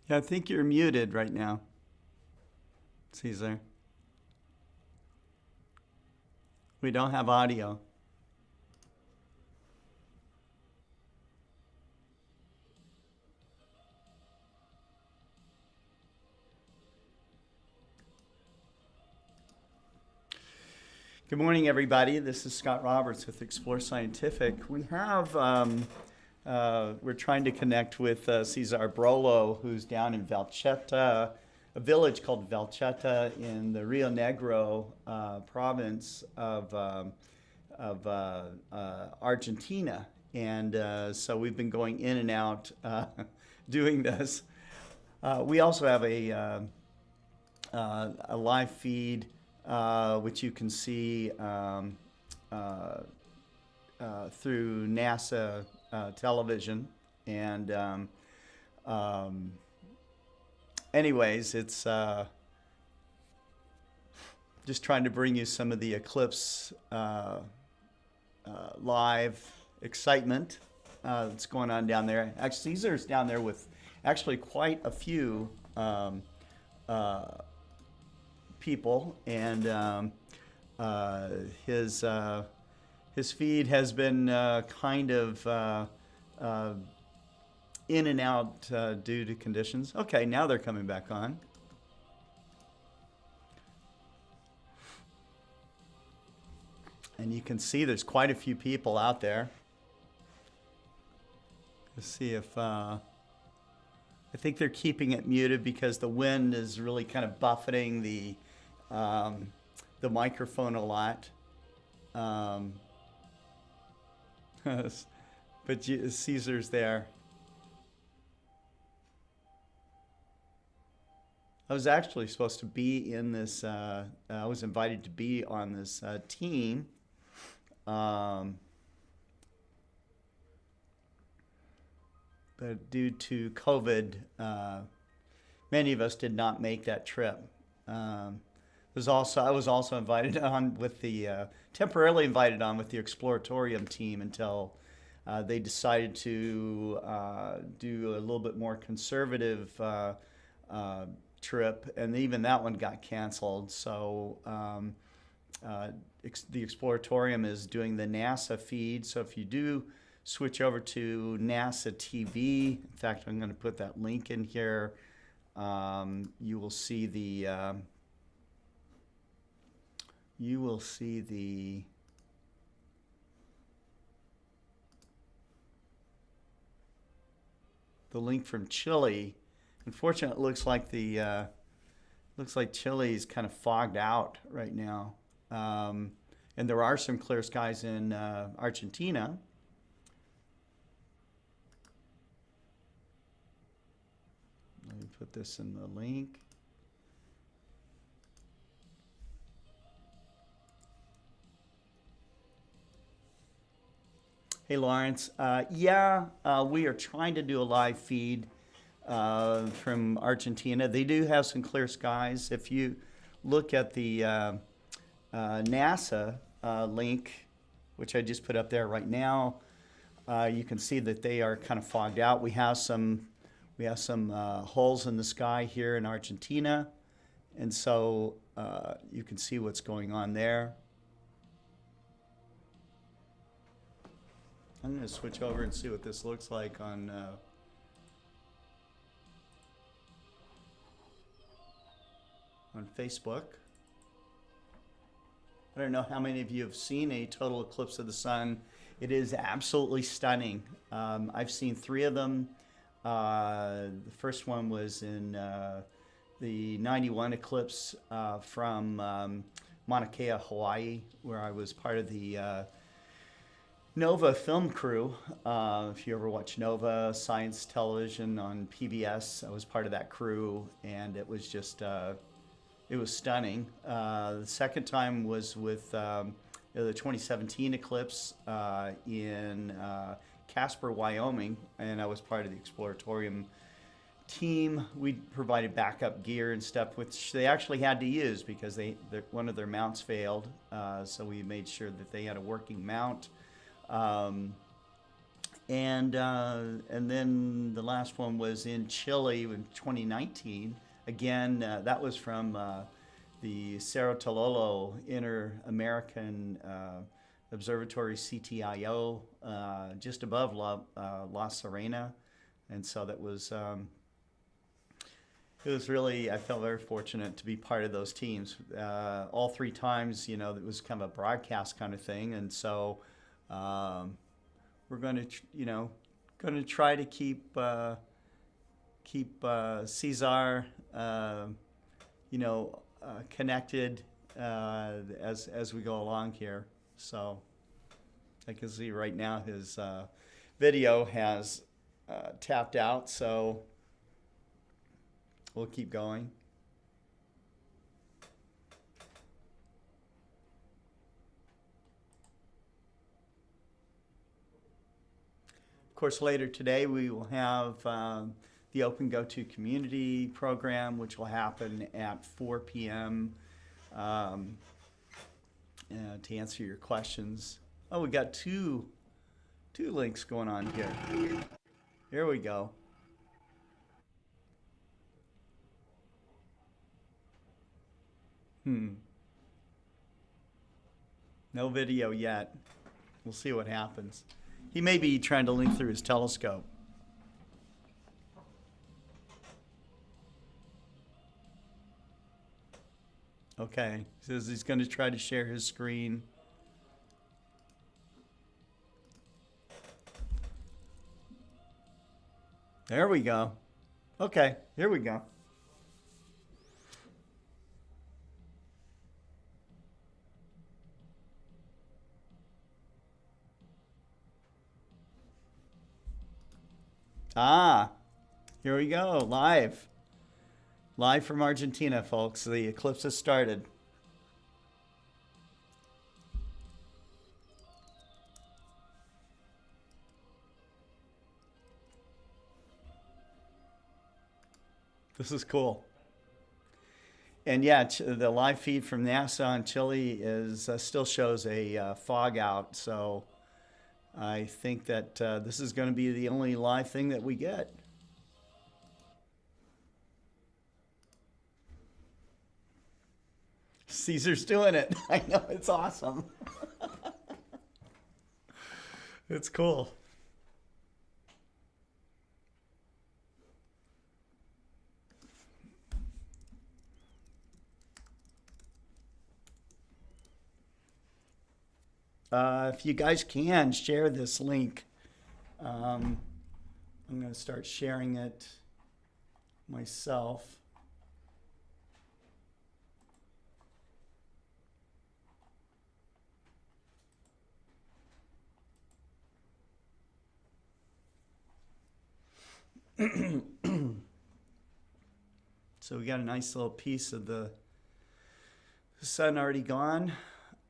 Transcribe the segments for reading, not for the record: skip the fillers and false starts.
Yeah, I think you're muted right now, Cesar. We don't have audio. Good morning, everybody. This is Scott Roberts with Explore Scientific. We're trying to connect with Cesar Brollo, who's down in Valcheta, a village called Valcheta in the Rio Negro province of Argentina. And so we've been going in and out doing this. We also have a live feed, which you can see through NASA television. And anyways, it's just trying to bring you some of the eclipse live excitement that's going on down there. Actually, Caesar's down there with actually quite a few people, and his feed has been kind of in and out due to conditions. Okay, now they're coming back on. And you can see there's quite a few people out there. Let's see if I think they're keeping it muted because the wind is really kind of buffeting the microphone a lot. But Caesar's there. I was actually supposed to be in this. I was invited to be on this team. But due to COVID, many of us did not make that trip. I was also invited on with the temporarily invited on with the Exploratorium team until they decided to do a little bit more conservative trip, and even that one got canceled. So the Exploratorium is doing the NASA feed. So if you do switch over to NASA TV, in fact, I'm going to put that link in here. You will see the link from Chile. Unfortunately, it looks like Chile is kind of fogged out right now, and there are some clear skies in Argentina. Let me put this in the link. Hey, Lawrence. We are trying to do a live feed from Argentina. They do have some clear skies. If you look at the NASA link, which I just put up there right now, you can see that they are kind of fogged out. We have some holes in the sky here in Argentina, and so you can see what's going on there. I'm going to switch over and see what this looks like on Facebook. I don't know how many of you have seen a total eclipse of the sun. It is absolutely stunning. I've seen 3 of them. The first one was in the 91 eclipse from Mauna Kea, Hawaii, where I was part of the Nova film crew. If you ever watch Nova Science Television on PBS, I was part of that crew, and it was just it was stunning. The second time was with the 2017 eclipse in Casper, Wyoming, and I was part of the Exploratorium team. We provided backup gear and stuff, which they actually had to use because one of their mounts failed. So we made sure that they had a working mount. and then the last one was in Chile in 2019. Again, that was from the Cerro Tololo Inter-American Observatory CTIO, just above La Serena, and so that was. It was really, I felt very fortunate to be part of those teams. All three times, you know, it was kind of a broadcast kind of thing, and so we're going to, you know, going to try to keep Cesar, you know, connected as we go along here. So I can see right now his video has tapped out, so we'll keep going. Of course, later today we will have the Open Go-To Community program, which will happen at 4 p.m. To answer your questions. Oh, we got two links going on here. Here we go. No video yet. We'll see what happens. He may be trying to link through his telescope. Okay, he says he's going to try to share his screen. There we go. Okay, here we go. Ah, here we go, live. Live from Argentina, folks. The eclipse has started. This is cool. And yeah, the live feed from NASA in Chile is still shows a fog out, so I think that this is going to be the only live thing that we get. Caesar's doing it. I know, it's awesome. It's cool. If you guys can share this link, I'm going to start sharing it myself. So we got a nice little piece of the sun already gone.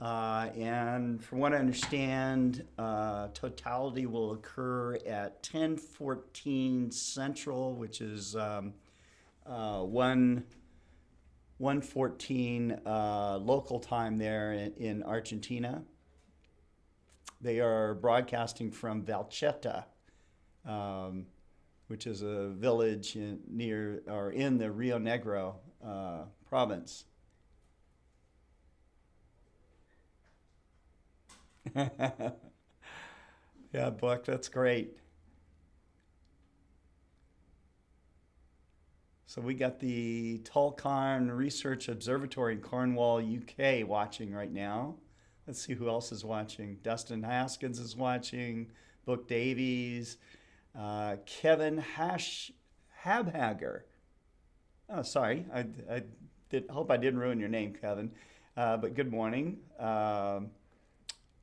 And from what I understand, totality will occur at 10:14 Central, which is 1:14 local time there in Argentina. They are broadcasting from Valcheta, which is a village in the Rio Negro province. Yeah, Buck, that's great. So we got the Tulkarm Research Observatory in Cornwall, UK watching right now. Let's see who else is watching. Dustin Haskins is watching, Book Davies, Kevin Habhager. Oh, sorry. I hope I didn't ruin your name, Kevin. But good morning.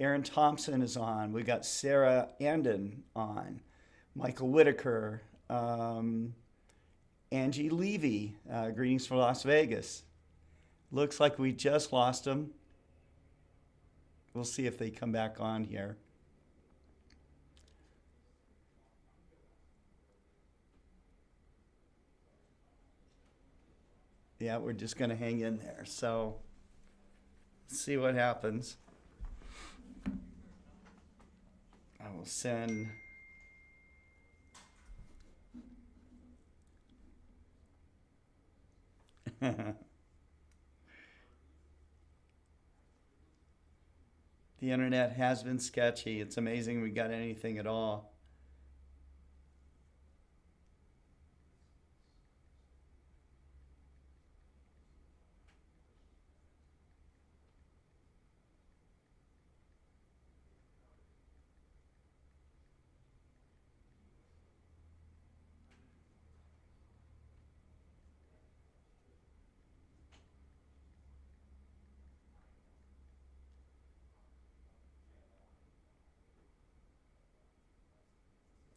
Aaron Thompson is on. We got Sarah Andon on. Michael Whitaker. Angie Levy. Greetings from Las Vegas. Looks like we just lost them. We'll see if they come back on here. Yeah, we're just going to hang in there. So, see what happens. I will send The internet has been sketchy. It's amazing we got anything at all.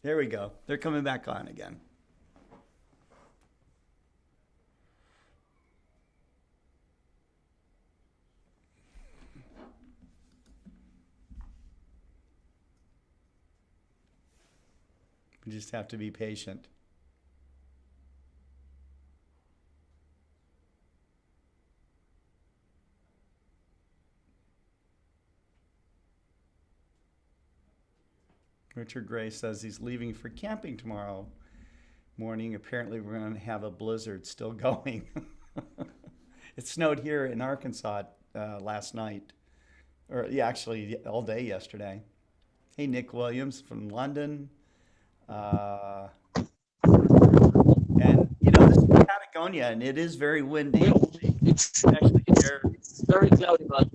There we go. They're coming back on again. We just have to be patient. Richard Gray says he's leaving for camping tomorrow morning. Apparently, we're going to have a blizzard still going. It snowed here in Arkansas last night, or yeah, actually all day yesterday. Hey, Nick Williams from London. And this is Patagonia, and it is very windy. It's very cloudy, but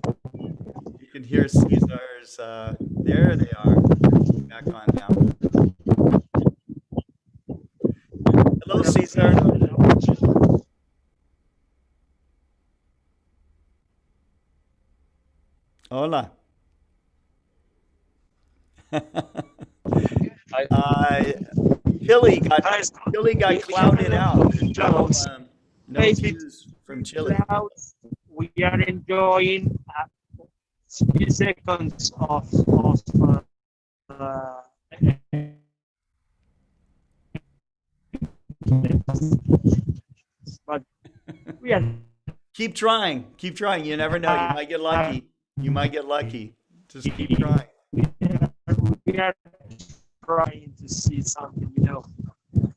You can hear Cesar's. There they are. Back on now. Hello, Cesar. Hola. uh, Chile got clouded out. No views from Chile. clouds. We are enjoying a few seconds uh, but we are Keep trying. Keep trying. You never know. You might get lucky. You might get lucky. Just keep trying. we are trying to see something.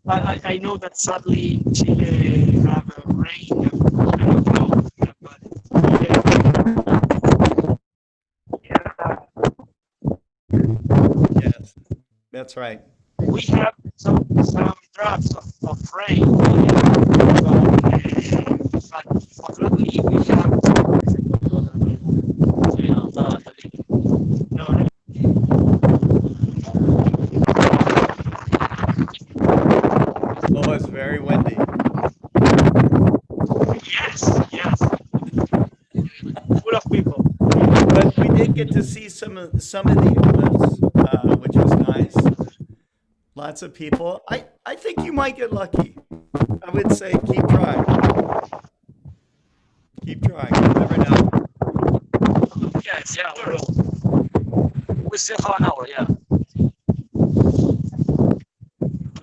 I know that sadly in Chile have a rain and clouds, but yeah, Yes, that's right. we have some drops of rain, but fortunately we have no. Oh, it's very windy. Yes, full of people. But we did get to see some of the eclipse, which was nice. Lots of people. I think you might get lucky. I would say keep trying. Keep trying. You never know. Yes, yeah, we still have an hour, yeah.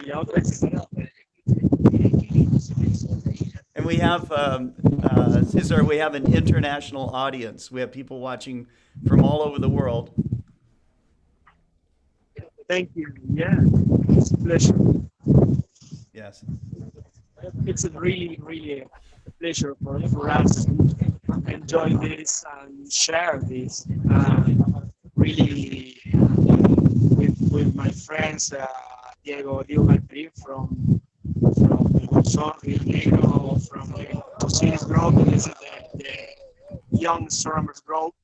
Yeah, okay. And we have, Cesar, we have an international audience. We have people watching from all over the world. Thank you. Yeah, it's a pleasure. Yes. It's a really a pleasure for us to enjoy this and share this. Really with my friends, Diego Galperin from Sorry, Negro, from the Cesar Brollo. This is the young astronomers group.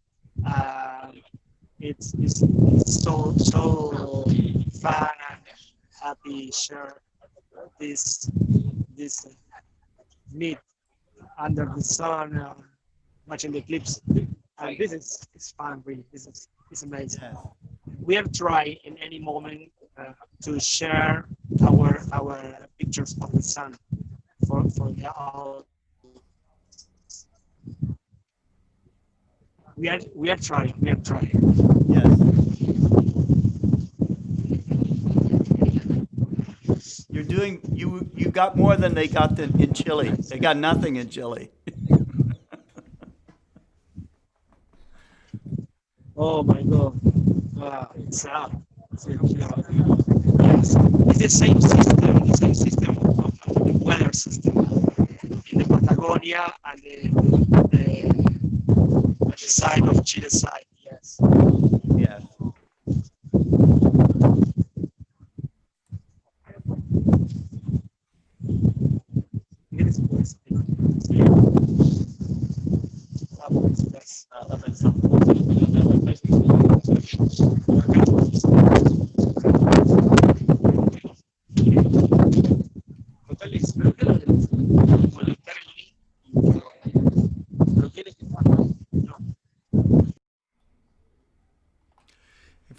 It's so fun and happy share this meet under the sun, watching the eclipse. And this is fun, really. This is amazing. Yes. We have tried in any moment to share our pictures of the sun for the all. We are trying. Yes. You got more than they got in Chile. They got nothing in Chile. Oh my God! It's sad. Yes. It's the same system of the weather system in the Patagonia and the side of Chile side. Yes.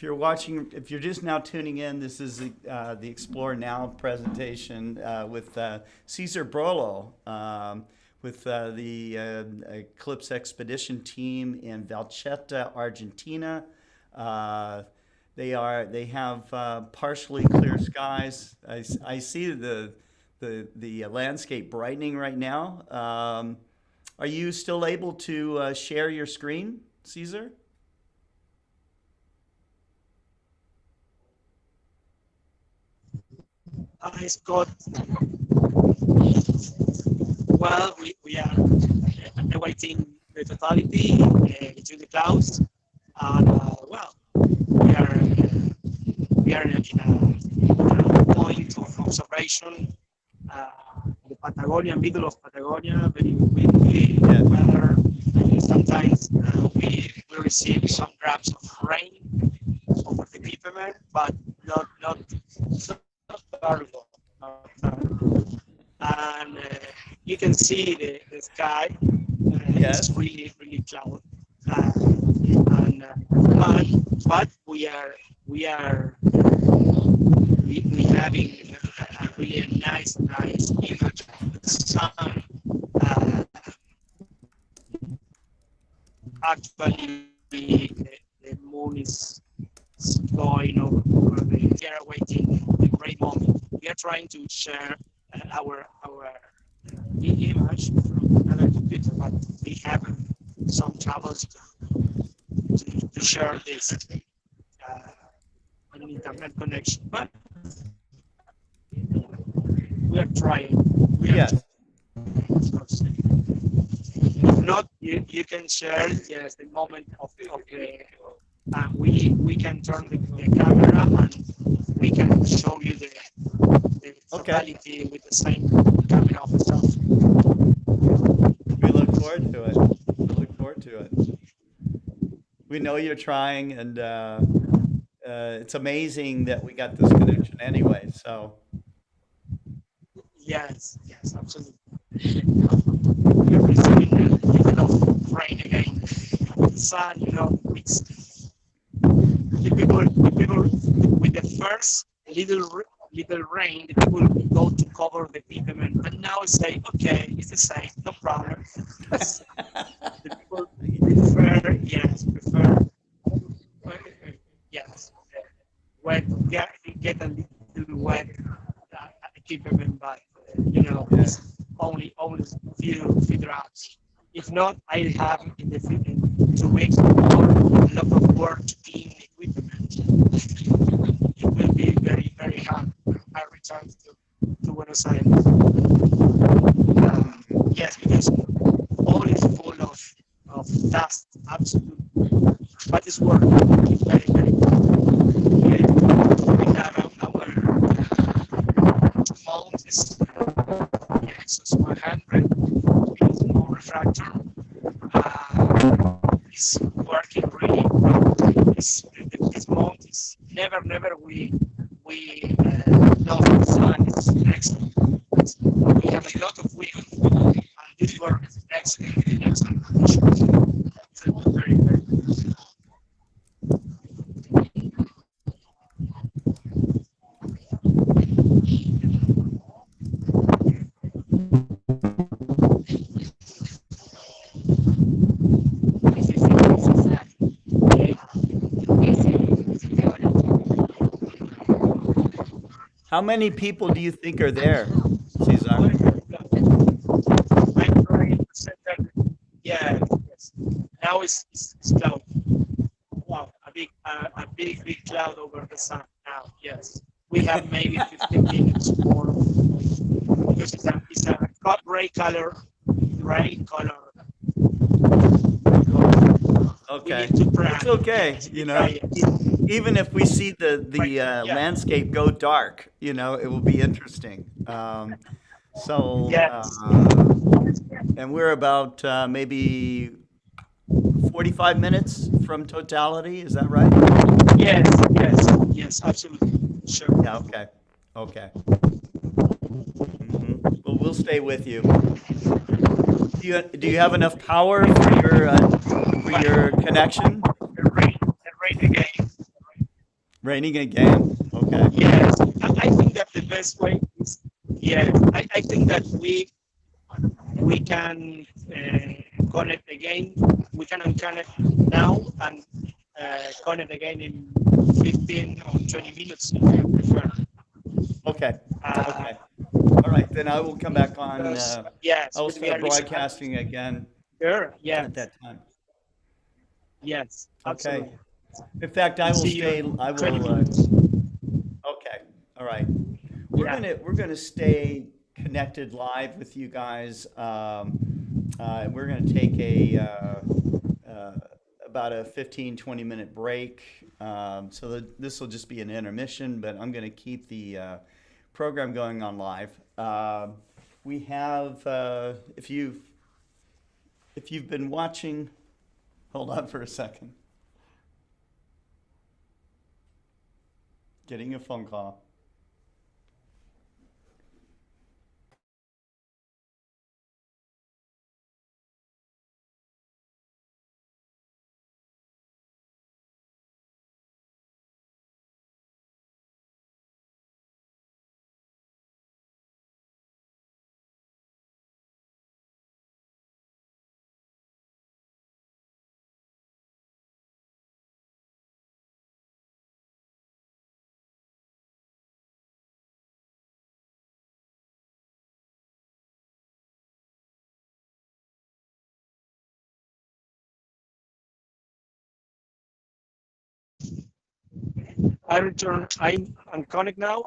you're watching, if you're just now tuning in, this is the Explore Now presentation with Cesar Brollo, with the Eclipse Expedition team in Valcheta, Argentina. They have partially clear skies. I see the landscape brightening right now. Are you still able to share your screen, Cesar? Hi, Scott. Well, we are awaiting the totality between the clouds, and well, we are in a point of observation. Uh, the Patagonia, middle of Patagonia, very windy weather. Sometimes we receive some drops of rain over the Pipemere, but not terrible. Not terrible. And you can see the sky. It's Yes. really cloud. And but we having a really nice image of the sun. Uh, Actually, the moon is going over the. We are waiting a great moment. We are trying to share our image from another computer, but we have some troubles to share this uh, on an internet connection. But we are trying. We are Yes. If not, you can share yes the moment of the we can turn the camera and we can show you the Okay. totality with the same camera of stuff. We look forward to it. We look forward to it. We know you're trying, and it's amazing that we got this connection anyway. So, Yes, absolutely. We're receiving a little of rain again. The sun, it's the people with the first little rain, the people go to cover the pavement, but now say, okay, it's the same, no problem. The people prefer, yes, wet, get a little wet equipment, but yeah. it's only few drops. If not, I have in 2 weeks more a lot of work to clean the equipment. It will be very hard. I return to Buenos Aires. Yes, because all is full of dust, absolutely. But it's work. It's very good. We have our mount is Nexus 100. It's more refractor. It's working really well. This mount is never we lost the sun. It's excellent. We have a lot of wind, and this works excellent in excellent conditions. So very good. How many people do you think are there, Cesar? 90% yeah, yes. Now it's cloud. Wow, a big cloud over the sun now. Yes, we have maybe 15 minutes more because it's a gray color, gray color. We Okay. need to pray. It's okay. Yes, we try it. Even if we see the Yeah. landscape go dark, it will be interesting. So, Yes. and we're about maybe 45 minutes from totality. Is that right? Yes, absolutely. Sure. Yeah. Okay. Okay. Well, we'll stay with you. Do you have enough power for your connection? The rain again. Raining again. Okay. Yes, I think that the best way is, yes, I think that we can connect again. We can unconnect now and connect again in 15 or 20 minutes if you prefer. Okay. Uh, Okay. All right. Then I will come back on. because I yes, will with me start at least, broadcasting again sure, at yes, that time. yes, Okay. absolutely. In fact, I will See you stay. in I 20 will. minutes. Okay. All right. Yeah. We're gonna stay connected live with you guys. We're gonna take uh, about a 15-20 minute break. So that this will just be an intermission, but I'm gonna keep the program going on live. We have if you've been watching. Hold on for a second. Getting a phone call. I'm connect now.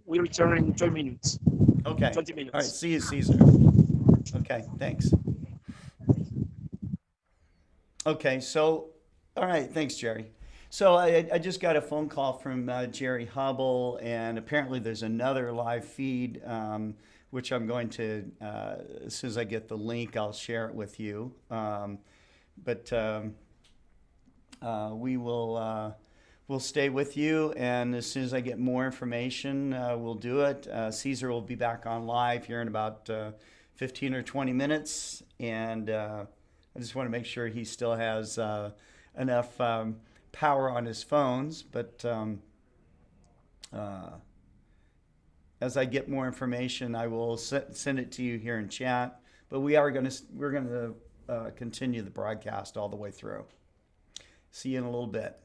We return in 12 minutes. Okay. 20 All right. minutes. See you, Caesar. Okay. Thanks. Okay. So, all right. Thanks, Jerry. So I just got a phone call from Jerry Hubble, and apparently there's another live feed, which I'm going to, as soon as I get the link, I'll share it with you. But we will we'll stay with you, and as soon as I get more information, we'll do it. Caesar will be back on live here in about 15 or 20 minutes, and I just want to make sure he still has enough power on his phones. But uh, as I get more information, I will send it to you here in chat. But we're going to continue the broadcast all the way through. See you in a little bit.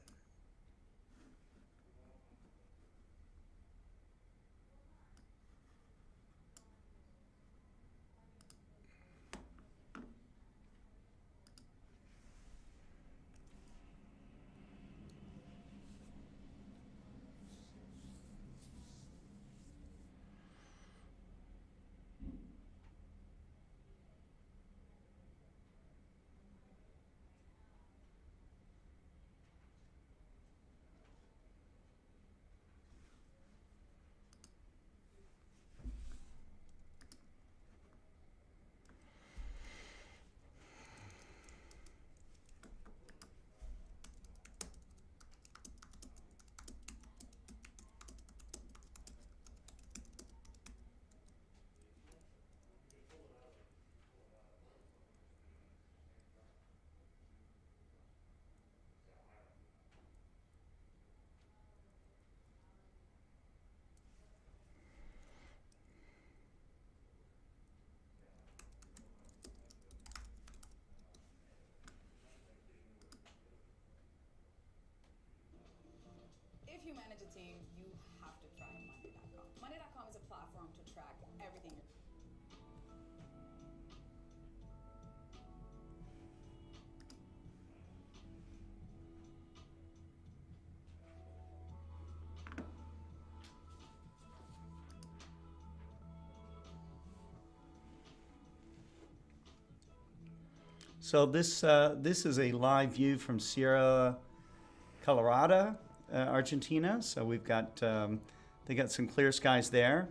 If you manage a team, you have to try Monday.com. Monday.com is a platform to track everything. So this is a live view from Sierra Colorado, Argentina. So we've got they got some clear skies there.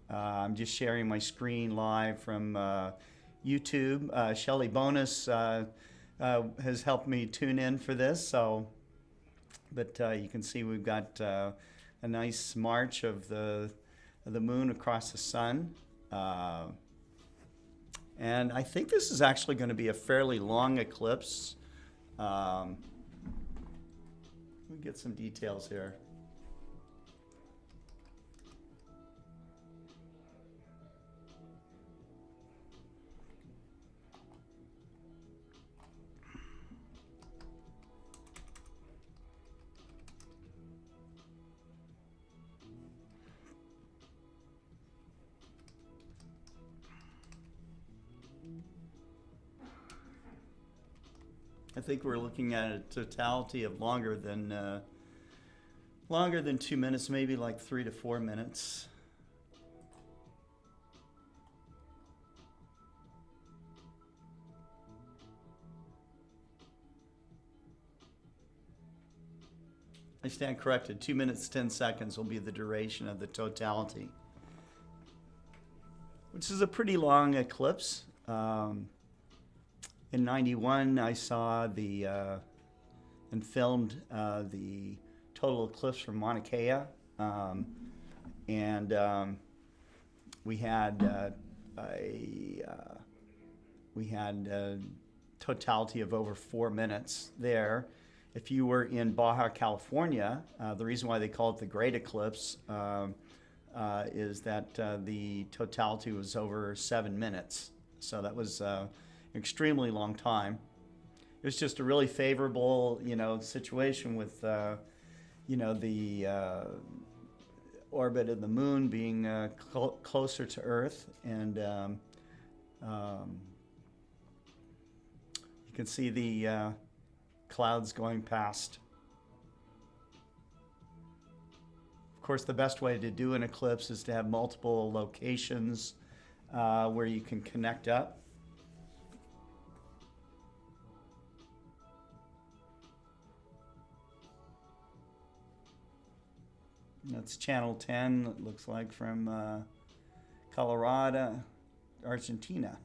I'm just sharing my screen live from YouTube. Shelly Bonus has helped me tune in for this. So, but you can see we've got a nice march of the moon across the sun. And I think this is actually going to be a fairly long eclipse. Um, Let me get some details here. I think we're looking at a totality of longer than 2 minutes, maybe like 3 to 4 minutes. I stand corrected. 2 minutes, 10 seconds will be the duration of the totality, which is a pretty long eclipse. In '91, I saw and filmed the total eclipse from Mauna Kea, and we had a totality of over 4 minutes there. If you were in Baja California, the reason why they call it the Great Eclipse is that the totality was over 7 minutes. So that was extremely long time. It was just a really favorable, situation with, the orbit of the moon being closer to Earth, and you can see the clouds going past. Of course, the best way to do an eclipse is to have multiple locations where you can connect up. That's channel 10, it looks like, from Colorado, Argentina.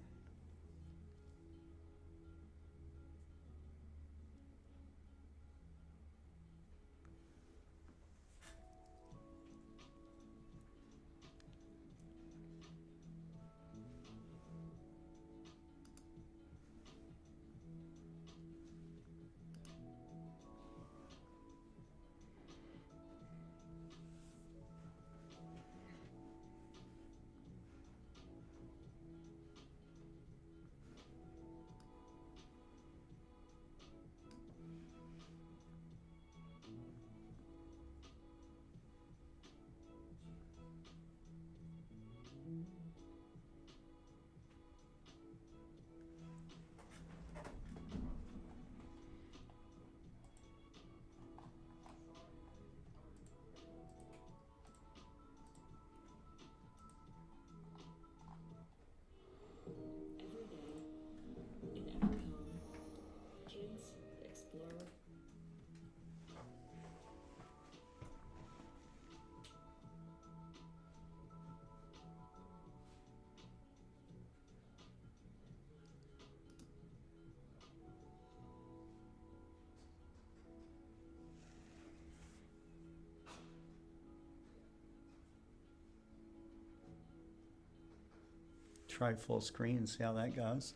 Try full screen and see how that goes.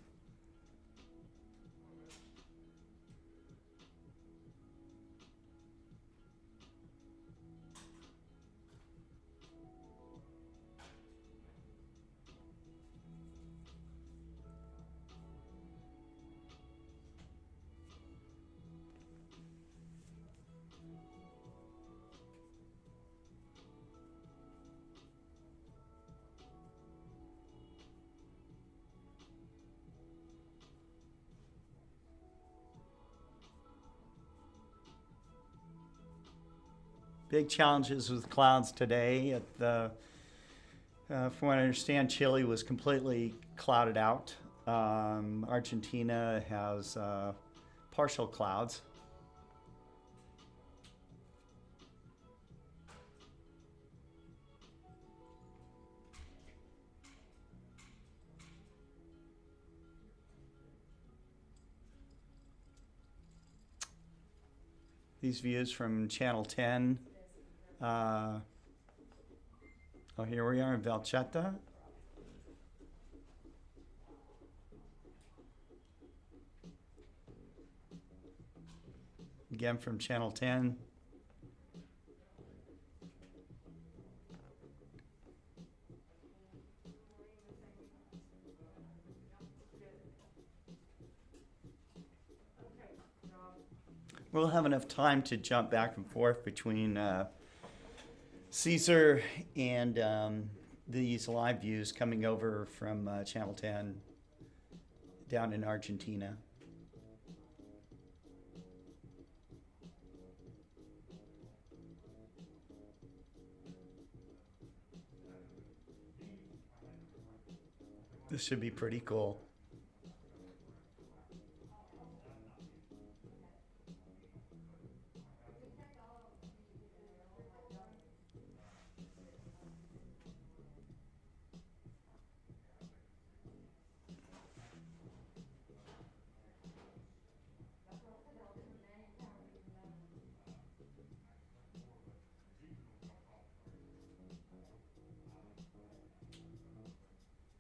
Big challenges with clouds today. From what I understand, Chile was completely clouded out. Argentina has partial clouds. These views from channel 10. Here we are in Valcheta. Again from channel 10. we'll have enough time to jump back and forth between Cesar and these live views coming over from Channel 10 down in Argentina. This should be pretty cool.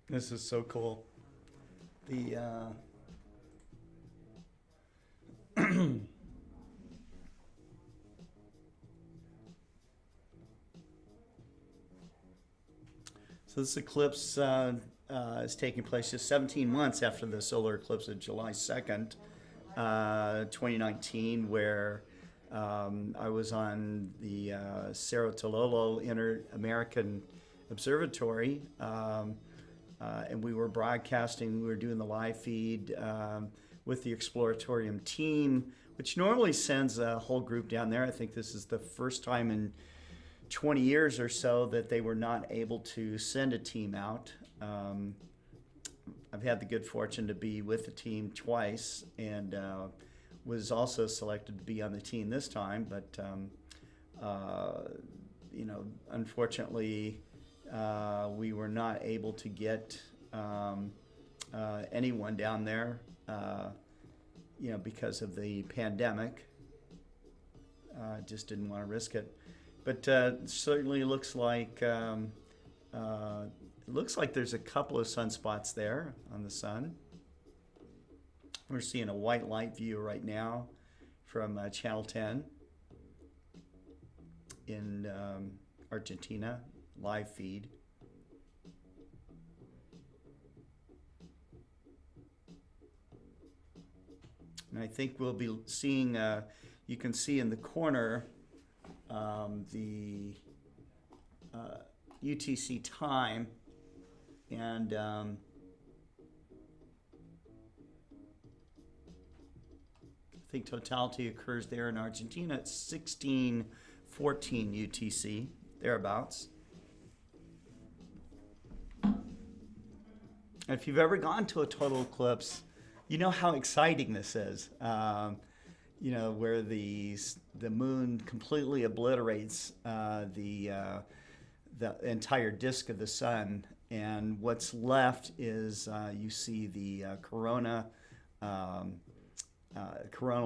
This is so cool. The so this eclipse is taking place just 17 months after the solar eclipse of July 2nd, 2019, where I was on the Cerro Tololo Inter-American Observatory, and we were broadcasting, we were doing the live feed with the Exploratorium team, which normally sends a whole group down there. I think this is the first time in 20 years or so that they were not able to send a team out. I've had the good fortune to be with the team twice, and was also selected to be on the team this time, but you know, unfortunately we were not able to get anyone down there, you know, because of the pandemic. Just didn't want to risk it. But certainly looks like there's a couple of sunspots there on the sun. We're seeing a white light view right now from Channel 10 in Argentina, live feed. And I think we'll be seeing, you can see in the corner the UTC time, and I think totality occurs there in Argentina at 16:14 UTC, thereabouts. And if you've ever gone to a total eclipse, you know how exciting this is. You know, where the moon completely obliterates the entire disk of the sun, and what's left is you see the coronal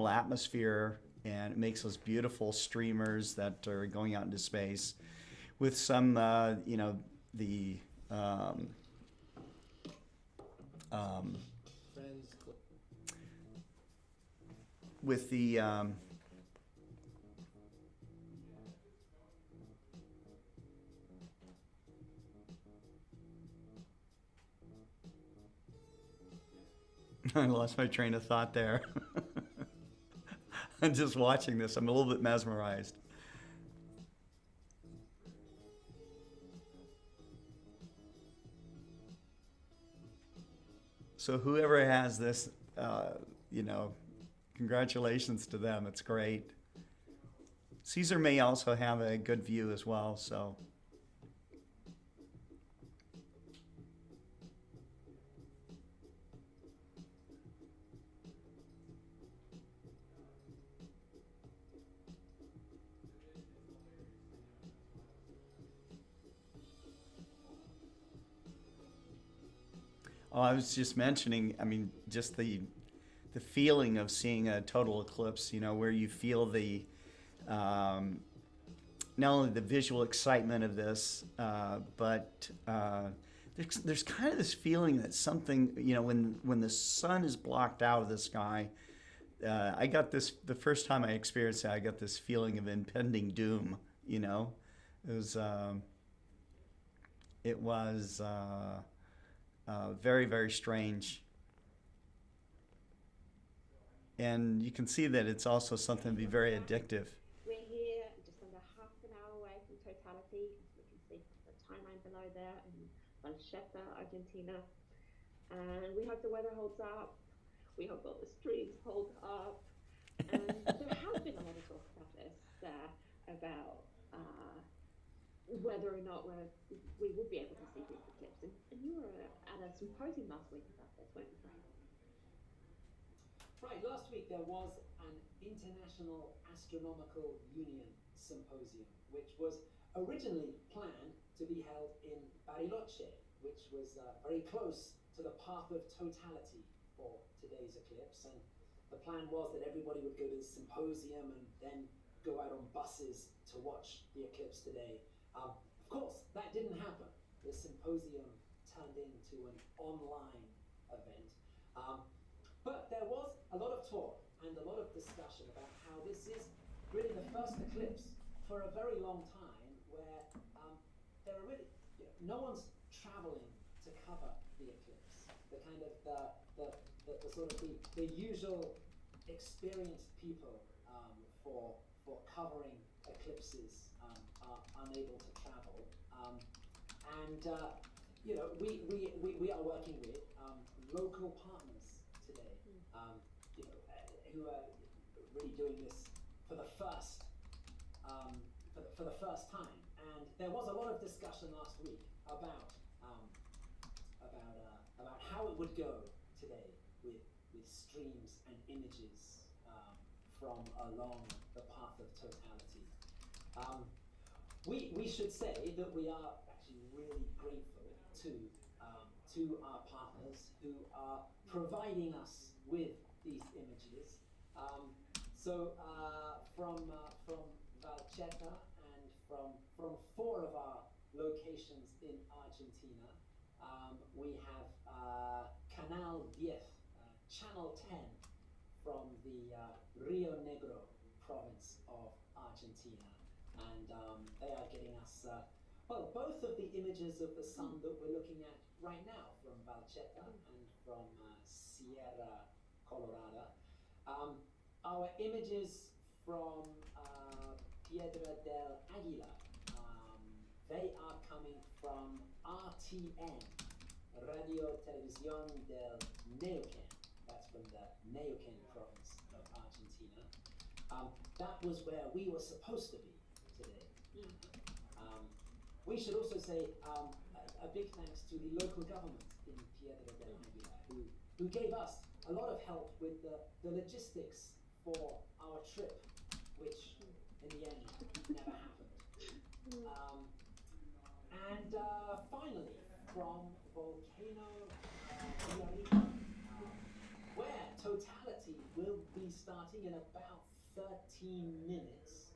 atmosphere, and it makes those beautiful streamers that are going out into space with some, you know, the with the I lost my train of thought there. I'm just watching this. I'm a little bit mesmerized. So whoever has this, you know, congratulations to them. It's great. Cesar may also have a good view as well, so. Oh, I was just mentioning, I mean, just the feeling of seeing a total eclipse, you know, where you feel the, not only the visual excitement of this, but there's kind of this feeling that something, you know, when the sun is blocked out of the sky, I got this, the first time I experienced it, I got this feeling of impending doom, you know. It was very, very strange. and you can see that it's also something to be very addictive. We're here just under half an hour away from totality, as we can see the timeline below there in Valcheta, Argentina. And we hope the weather holds up. We hope all the streams hold up. And there has been a lot of talk about this, about whether or not we will be able to see this eclipse. And you were at a symposium last week about this, weren't you, Frank? Right, last week there was an International Astronomical Union symposium, which was originally planned to be held in Bariloche, which was very close to the path of totality for today's eclipse. And the plan was that everybody would go to the symposium and then go out on buses to watch the eclipse today. Of course, that didn't happen. The symposium turned into an online event. But there was a lot of talk and a lot of discussion about how this is really the first eclipse for a very long time where there are really, no one's traveling to cover the eclipse. The kind of the sort of the usual experienced people for covering eclipses are unable to travel. We are working with local partners today, who are really doing this for the first for the first time. And there was a lot of discussion last week about how it would go today with streams and images from along the path of totality. We should say that we are actually really grateful to our partners who are providing us with these images. From Valcheta and from 4 of our locations in Argentina, we have Canal 10, Channel 10 from the Rio Negro province of Argentina. And they are getting us, both of the images of the sun that we're looking at right now from Valcheta and from Sierra Colorada. Our images from Piedra del Águila, they are coming from RTN, Radio Televisión del Neuquén. That's from the Neuquén province of Argentina. That was where we were supposed to be today. We should also say a big thanks to the local government in Piedra del Águila, who gave us a lot of help with the logistics for our trip, which in the end never happened. Finally, from Volcano Villarrica, where totality will be starting in about 13 minutes.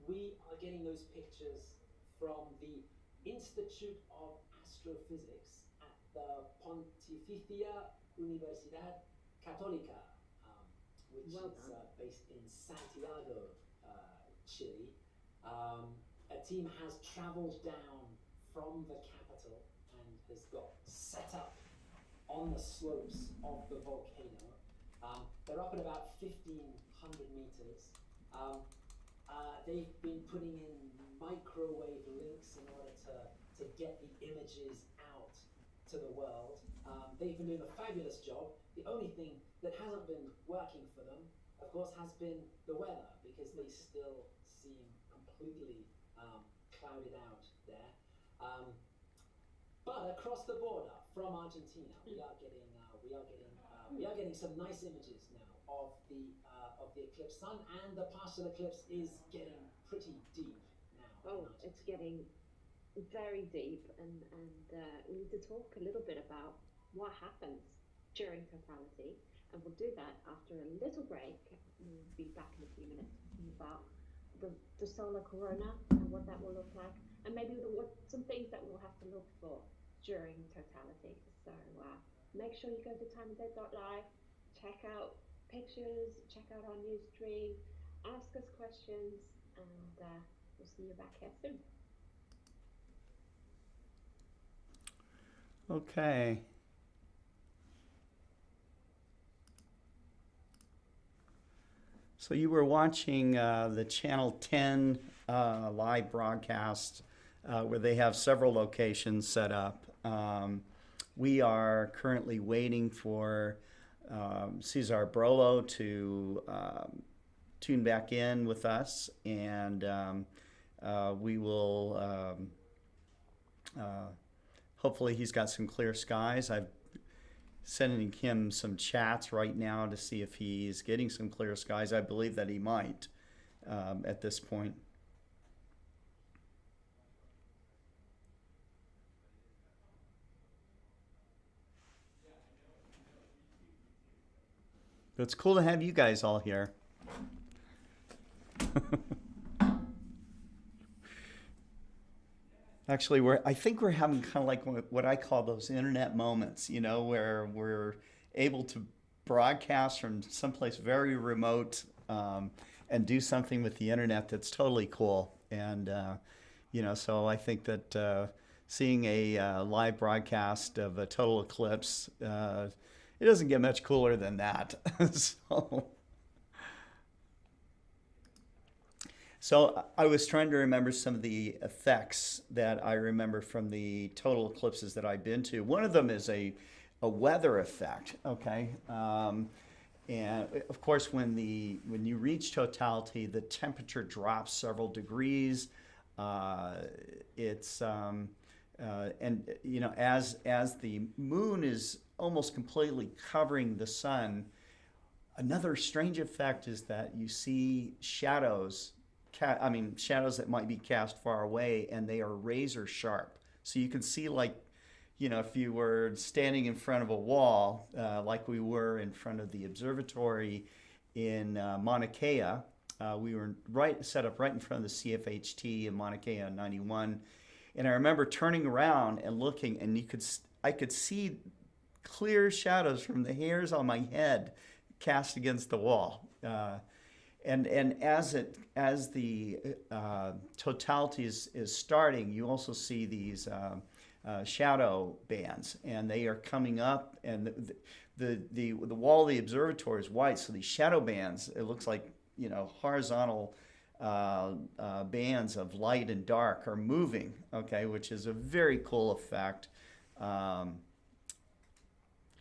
We are getting those pictures from the Institute of Astrophysics at the Pontificia Universidad Católica, which is based in Santiago, Chile. A team has traveled down from the capital and has got set up on the slopes of the volcano. They're up at about 1,500 meters. They've been putting in microwave links in order to get the images out to the world. They've been doing a fabulous job. The only thing that hasn't been working for them, of course, has been the weather, because they still seem completely clouded out there. But across the border from Argentina, we are getting some nice images now of the eclipse sun, and the partial eclipse is getting pretty deep now. Oh, it's getting very deep, and we need to talk a little bit about what happens during totality, and we'll do that after a little break. We'll be back in a few minutes talking about the solar corona and what that will look like, and maybe some things that we'll have to look for during totality. So make sure you go to timeofdead.live, check out pictures, check out our news stream, ask us questions, and we'll see you back here soon. Okay. So you were watching the Channel 10 live broadcast where they have several locations set up. We are currently waiting for Cesar Brollo to tune back in with us, and we will hopefully he's got some clear skies. I've sending him some chats right now to see if he's getting some clear skies. I believe that he might at this point. But it's cool to have you guys all here. Actually, I think we're having kind of like what I call those internet moments, you know, where we're able to broadcast from someplace very remote and do something with the internet that's totally cool. And, you know, so I think that seeing a live broadcast of a total eclipse, it doesn't get much cooler than that. So I was trying to remember some of the effects that I remember from the total eclipses that I've been to. One of them is a weather effect, okay? And of course, when you reach totality, the temperature drops several degrees. And you know, as the moon is almost completely covering the sun, another strange effect is that you see shadows. Shadows that might be cast far away, and they are razor sharp. So you can see, like, you know, if you were standing in front of a wall, like we were in front of the observatory in Mauna Kea. We were set up right in front of the CFHT in Mauna Kea 91. And I remember turning around and looking, and I could see clear shadows from the hairs on my head cast against the wall. And as the totality is starting, you also see these shadow bands, and they are coming up, and the wall of the observatory is white, so these shadow bands, it looks like, you know, horizontal bands of light and dark are moving, okay, which is a very cool effect.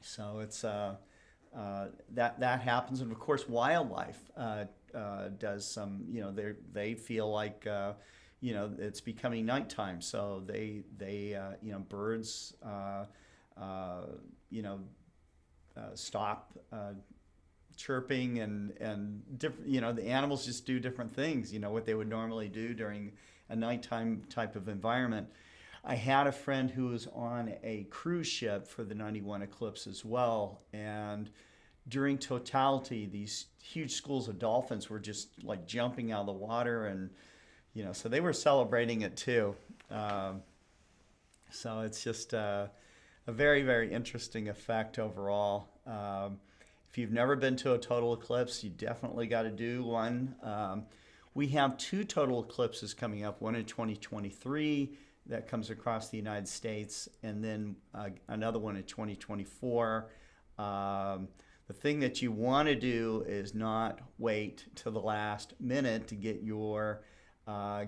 So it's that happens, and of course wildlife does some, you know, they feel like, you know, it's becoming nighttime, so they you know, birds, you know, stop chirping, and different, you know, the animals just do different things, you know, what they would normally do during a nighttime type of environment. I had a friend who was on a cruise ship for the 91 eclipse as well, and during totality, these huge schools of dolphins were just like jumping out of the water, and, you know, so they were celebrating it too. So it's just a very, very interesting effect overall. If you've never been to a total eclipse, you definitely got to do one. We have two total eclipses coming up, one in 2023 that comes across the United States, and then another one in 2024. The thing that you want to do is not wait till the last minute to get your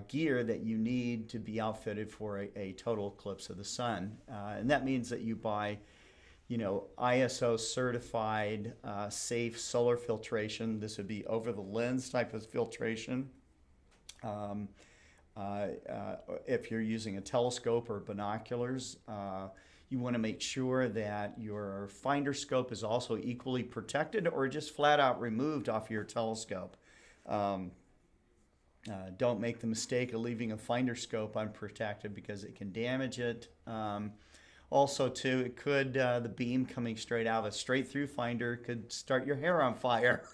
gear that you need to be outfitted for a total eclipse of the sun. And that means that you buy, you know, ISO certified safe solar filtration. This would be over the lens type of filtration. If you're using a telescope or binoculars, you want to make sure that your finder scope is also equally protected or just flat out removed off your telescope. Don't make the mistake of leaving a finder scope unprotected because it can damage it. Also, too, it could, the beam coming straight out of a straight through finder could start your hair on fire.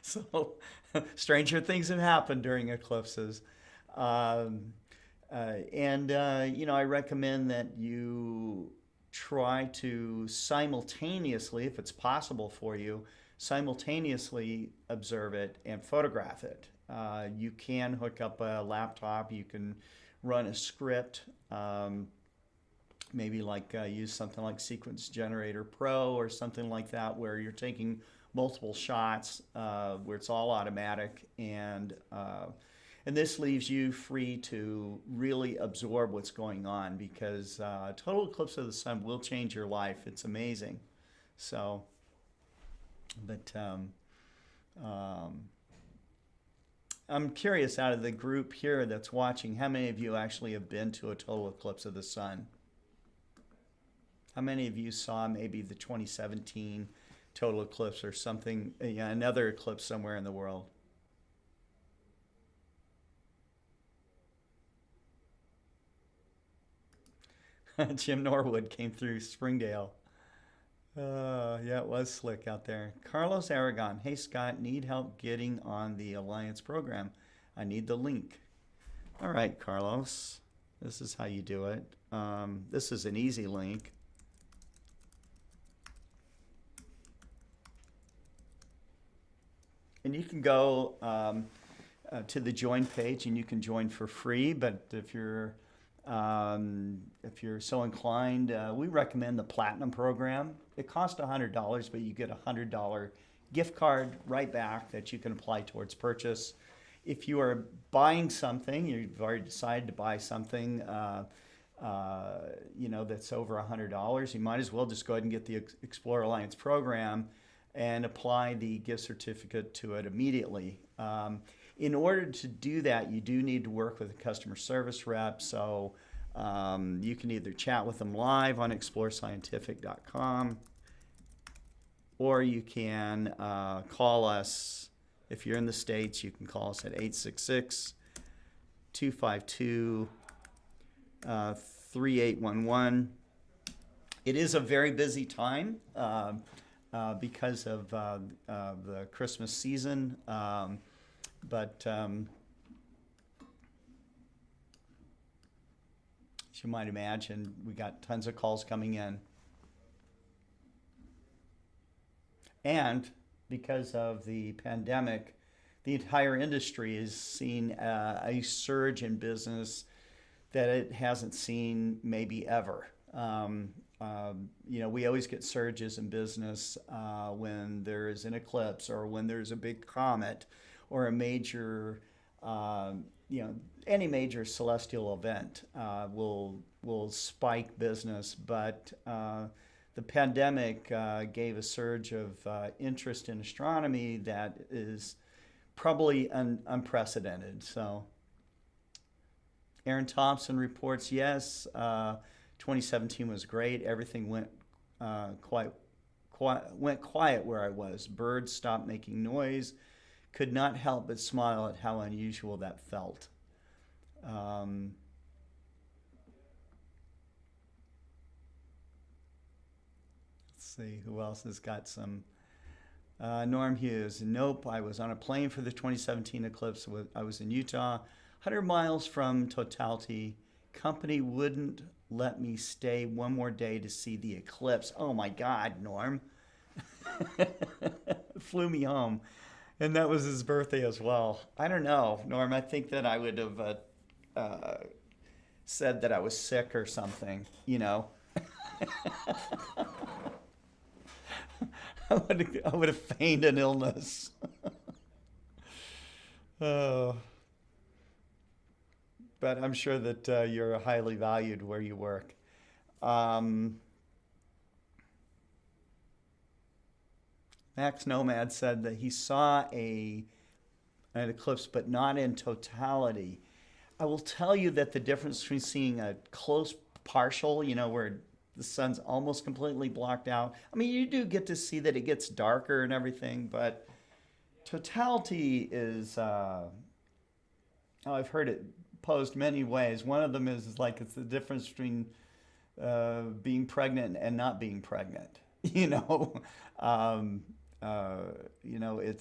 So, stranger things have happened during eclipses. You know, I recommend that you try to simultaneously, if it's possible for you, simultaneously observe it and photograph it. You can hook up a laptop, you can run a script, maybe like use something like Sequence Generator Pro or something like that, where you're taking multiple shots where it's all automatic, and this leaves you free to really absorb what's going on, because total eclipse of the sun will change your life. It's amazing. So, but I'm curious, out of the group here that's watching, how many of you actually have been to a total eclipse of the sun? How many of you saw maybe the 2017 total eclipse or something, another eclipse somewhere in the world? Jim Norwood came through Springdale. Yeah, it was slick out there. Carlos Aragon. Hey, Scott, need help getting on the Alliance program. I need the link. All right, Carlos. This is how you do it. This is an easy link. And you can go to the join page and you can join for free. But if you're so inclined, we recommend the Platinum program. It costs $100, but you get a $100 gift card right back that you can apply towards purchase. If you are buying something, you've already decided to buy something, that's over $100, you might as well just go ahead and get the Explore Alliance program and apply the gift certificate to it immediately. In order to do that, you do need to work with a customer service rep. So you can either chat with them live on explorescientific.com, or you can call us. If you're in the States, you can call us at 866-252-3811. It is a very busy time because of the Christmas season, but as you might imagine, we got tons of calls coming in. And because of the pandemic, the entire industry is seeing a surge in business that it hasn't seen maybe ever. We always get surges in business when there is an eclipse, or when there's a big comet, or a major, any major celestial event will spike business. But the pandemic gave a surge of interest in astronomy that is probably unprecedented. So Aaron Thompson reports, yes, 2017 was great. Everything went quiet where I was. Birds stopped making noise. Could not help but smile at how unusual that felt. See who else has got some. Norm Hughes. Nope, I was on a plane for the 2017 eclipse. I was in Utah, 100 miles from totality. Company wouldn't let me stay one more day to see the eclipse. Oh my God, Norm. Flew me home. And that was his birthday as well. I don't know, Norm. I think that I would have said that I was sick or something, I would have feigned an illness. Oh. But I'm sure that you're highly valued where you work. Max Nomad said that he saw an eclipse, but not in totality. I will tell you that the difference between seeing a close partial, where the sun's almost completely blocked out. I mean, you do get to see that it gets darker and everything, but totality is, I've heard it posed many ways. One of them is like it's the difference between being pregnant and not being pregnant. It's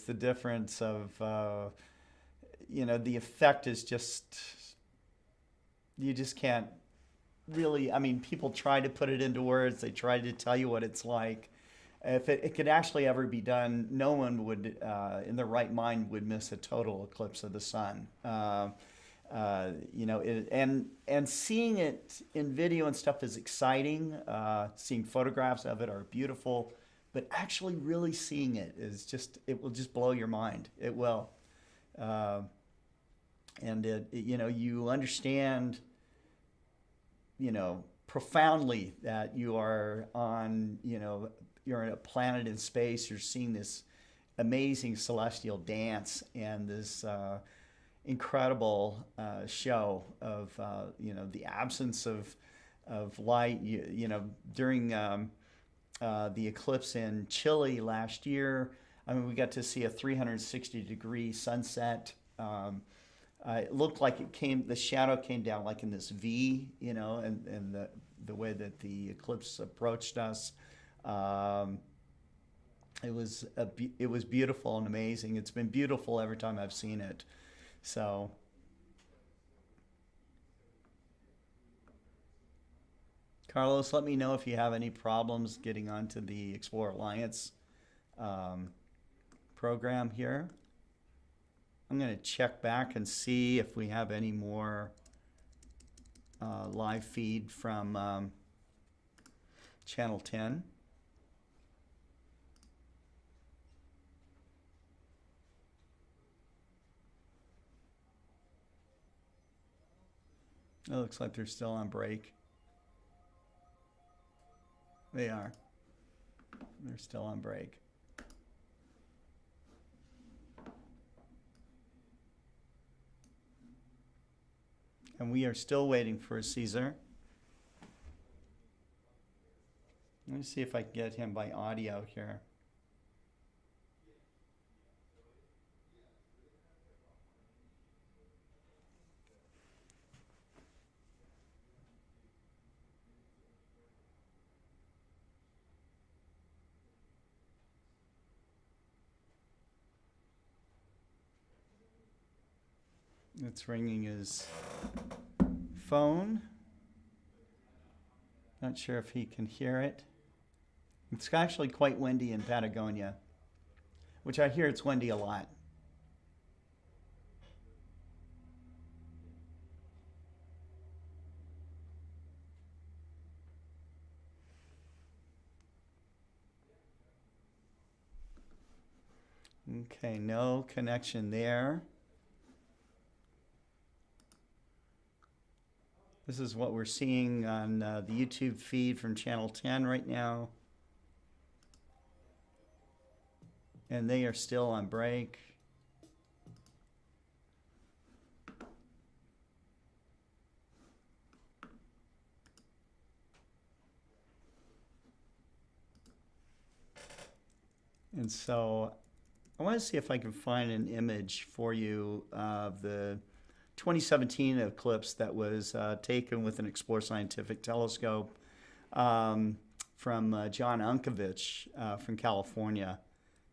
the difference of, the effect is just, you just can't really, people try to put it into words. They try to tell you what it's like. If it could actually ever be done, no one would, in their right mind, would miss a total eclipse of the sun. And seeing it in video and stuff is exciting. Seeing photographs of it are beautiful, but actually really seeing it is just, it will just blow your mind. It will. And you understand, profoundly that you are on, you're in a planet in space. You're seeing this amazing celestial dance and this incredible show of, the absence of light. During the eclipse in Chile last year, I mean, we got to see a 360-degree sunset. It looked like the shadow came down like in this V, and the way that the eclipse approached us. It was beautiful and amazing. It's been beautiful every time I've seen it. So, Carlos, let me know if you have any problems getting onto the Explore Alliance program here. I'm going to check back and see if we have any more live feed from Channel 10. It looks like they're still on break. They are. They're still on break. And we are still waiting for Cesar. Let me see if I can get him by audio here. It's ringing his phone. Not sure if he can hear it. It's actually quite windy in Patagonia, which I hear it's windy a lot. Okay, no connection there. This is what we're seeing on the YouTube feed from Channel 10 right now. And they are still on break. And so I want to see if I can find an image for you of the 2017 eclipse that was taken with an Explore Scientific telescope from John Unkovich from California.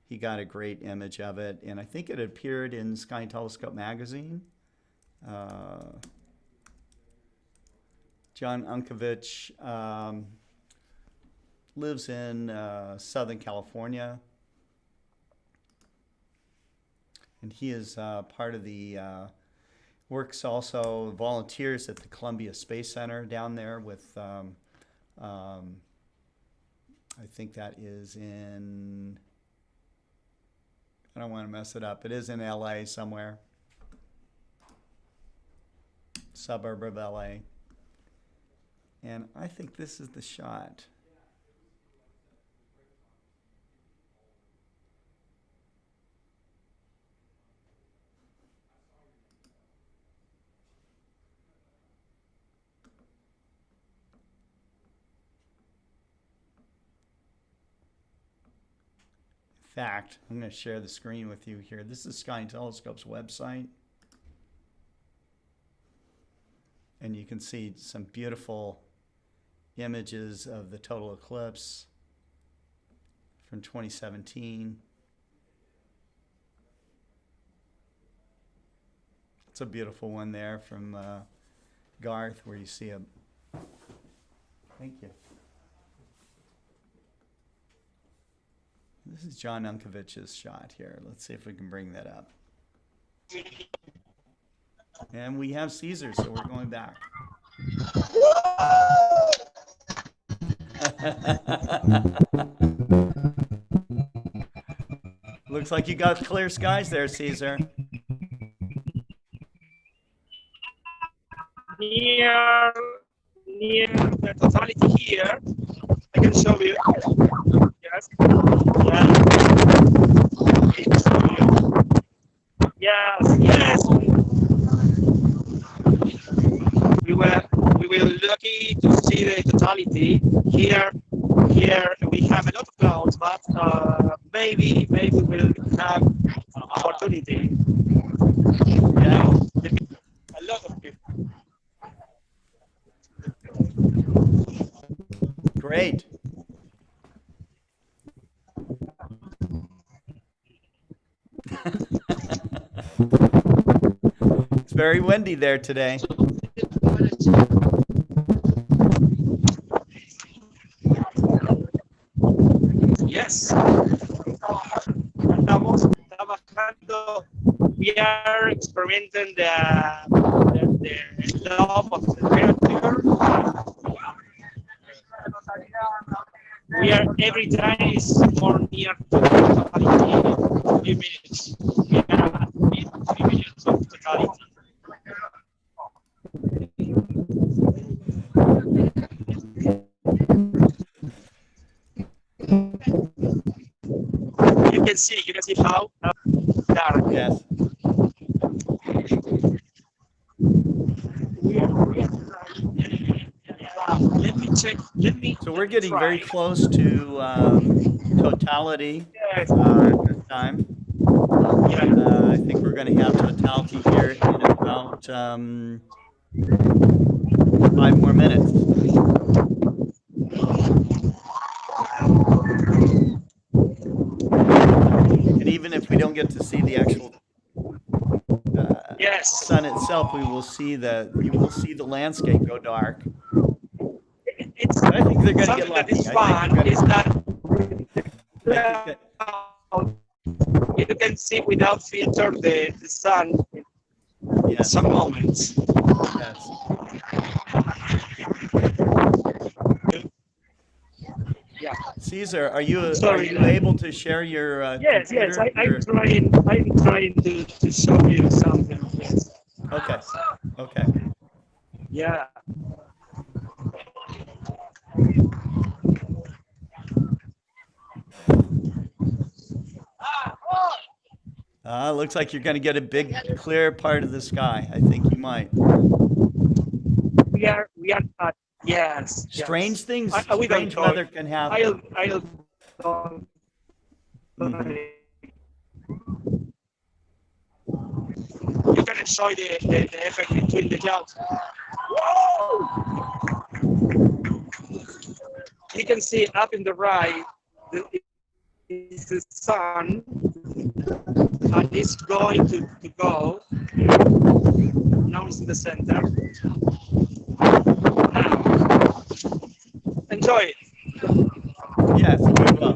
He got a great image of it, and I think it appeared in Sky and Telescope magazine. John Unkovich lives in Southern California, and he is part of the works also, volunteers at the Columbia Space Center down there with, I think that is in, I don't want to mess it up, it is in LA somewhere, suburb of LA. And I think this is the shot. Fact, I'm going to share the screen with you here. This is Sky and Telescope's website. And you can see some beautiful images of the total eclipse from 2017. It's a beautiful one there from Garth where you see a... Thank you. This is John Unkovich's shot here. Let's see if we can bring that up. And we have Cesar, so we're going back. Looks like you got clear skies there, Cesar. Near the totality here, I can show you. Yes. Yeah. Yes. We were lucky to see the totality here. Here we have a lot of clouds, but maybe we'll have opportunity. Yeah. A lot of people. Great. It's very windy there today. Yes. Estamos trabajando. We are experimenting the law of the temperature. We are every time is more near to totality. 3 minutes. We are at 3 minutes of totality. You can see how dark. Yes. Let me check. So we're getting very close to totality Yes. at this time. Yeah. I think we're going to have totality here in about 5 more minutes. And even if we don't get to see the actual Yes. sun itself, you will see the landscape go dark. It's I think they're going to get something that lucky. is fun is that you can see without filter the sun in Yes. some moments. Yes. Yeah. Cesar, are you Sorry. able to share your Yes. computer? I'm trying to show you something. Yes. Okay. Okay. Yeah. Looks like you're going to get a big, clear part of the sky. I think you might. We are at yes. Strange yes. things, We don't strange know. weather can happen. I'll You can enjoy the effect between the clouds. Whoa! You can see up in the right is the sun, and it's going to go. Now it's in the center. Now, enjoy it. Yes, we will.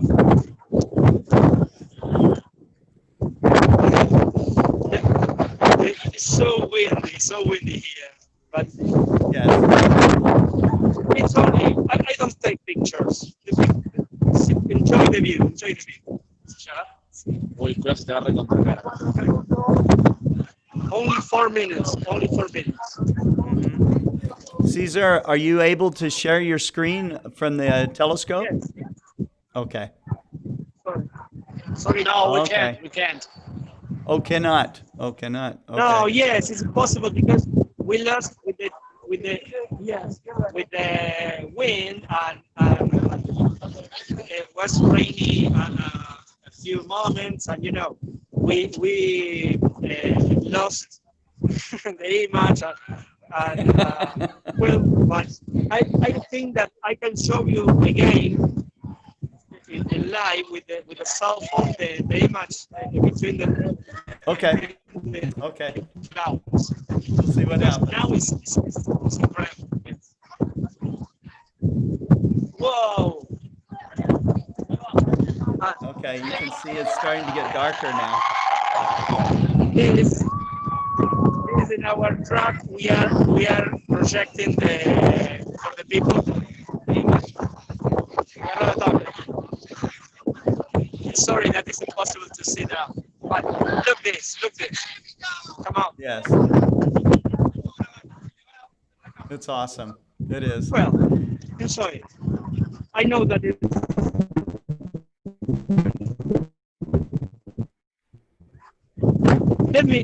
It's so windy here. But Yes. it's only, I don't take pictures. Enjoy the view. Shut up. Only 4 minutes. Mm-hmm. Cesar, are you able to share your screen from the telescope? Yes. Okay. Sorry. No, we Okay. can't. Oh, cannot. Okay. No, yes, it's impossible because we lost with the wind and it was rainy and a few moments and we lost the image and well, but I think that I can show you again in live with the cell phone the image between the Okay. clouds. We'll see what happens. Now it's incredible. Whoa! Okay, you can see it's starting to get darker now. This is in our truck. We are projecting for the people. sorry that it's impossible to see now. But look this, look this. Come on. Yes. It's awesome. It is. Well, enjoy it. I know that it.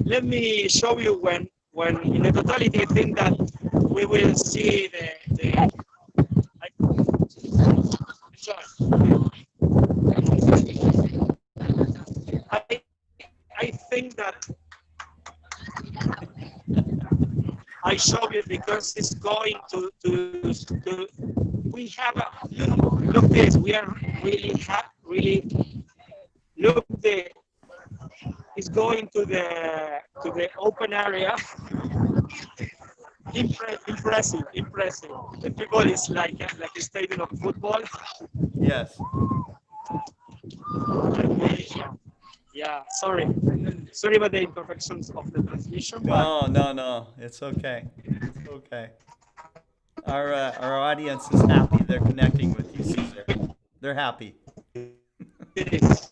Let me show you when in the totality I think that we will see the I I think that I show you because it's going to we have a, look this, we are really look the it's going to the open area. Impressive. The people is like a stadium of football. Yes. Yeah, sorry about the imperfections of the transmission. No. It's okay. It's okay. Our audience is happy. They're connecting with you, Cesar. They're happy. It is.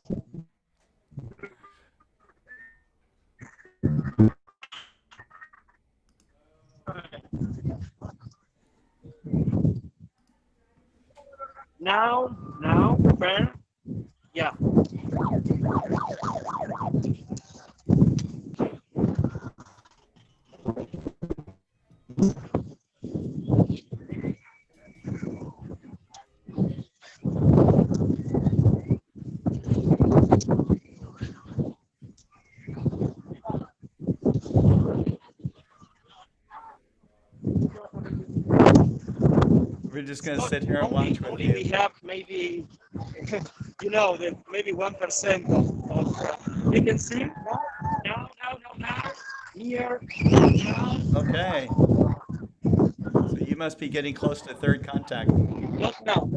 Now, prepare. Yeah. We're just gonna sit here and watch with Only you. we have maybe, maybe 1% of you can see now, here, now. Okay. So you must be getting close to third contact. Not now.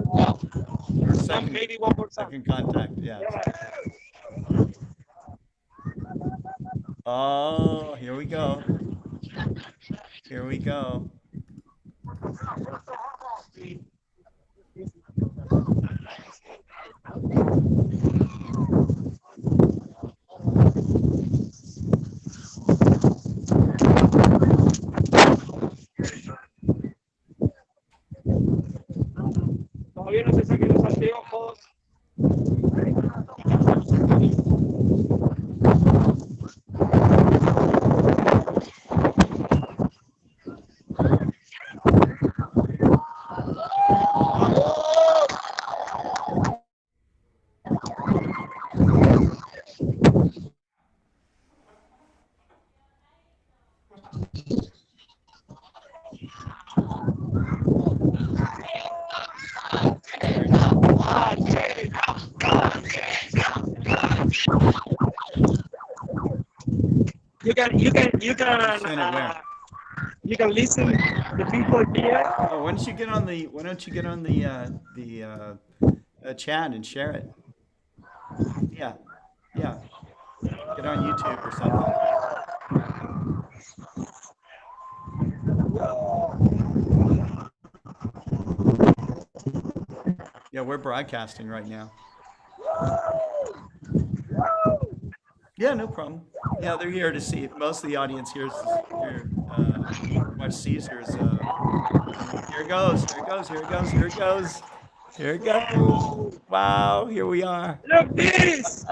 Or second, Maybe 1%. second contact, yeah. Oh, here we go. Here we go. Todavía no se saquen los anteojos. You can listen the people here. Oh, why don't you get on the chat and share it? Yeah. Get on YouTube or something. Yeah, we're broadcasting right now. Yeah, no problem. Yeah, they're here to see. Most of the audience here watch Caesar's. Here it goes. Wow, here we are. Look this.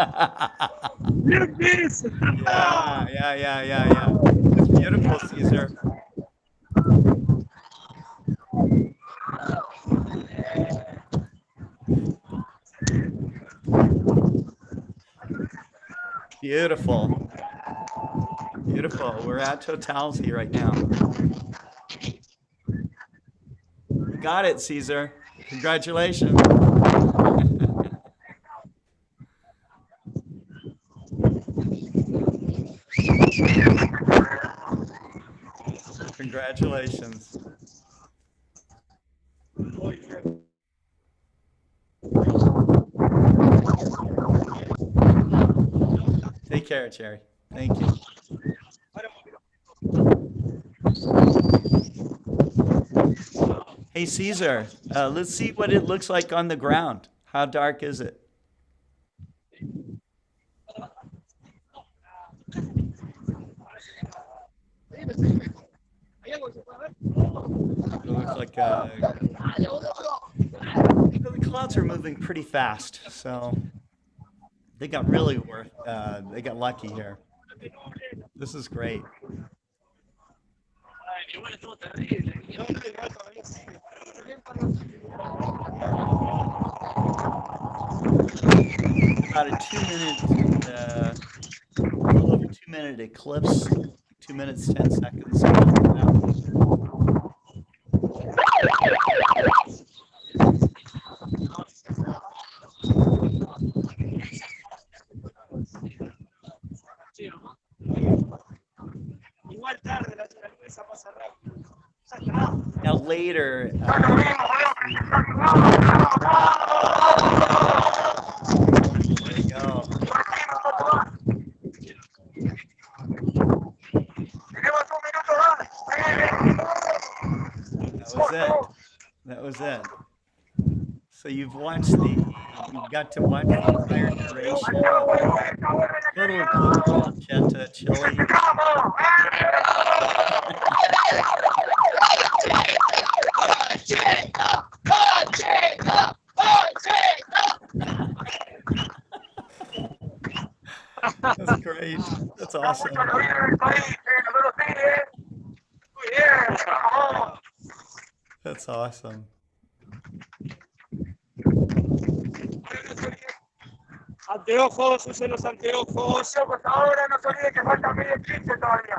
Look this. Yeah. It's beautiful, Cesar. Beautiful. We're at Totality right now. You got it, Cesar. Congratulations. Congratulations. Take care, Cherry. Thank you. Hey, Cesar, let's see what it looks like on the ground. How dark is it? like the clouds are moving pretty fast, so they got they got lucky here. This is great. About a 2 minute, a little over 2 minute eclipse, 2 minutes 10 seconds. Something like that. Igual tarde la naturaleza pasa rápido. Now later, there you go. That was it. That was it. So you got to watch the entire duration of Total Eclipse Valcheta, Chile. That's great. That's awesome. That's awesome. Anteojos, usen los anteojos. Ahora no se olvide que falta medio eclipse todavía.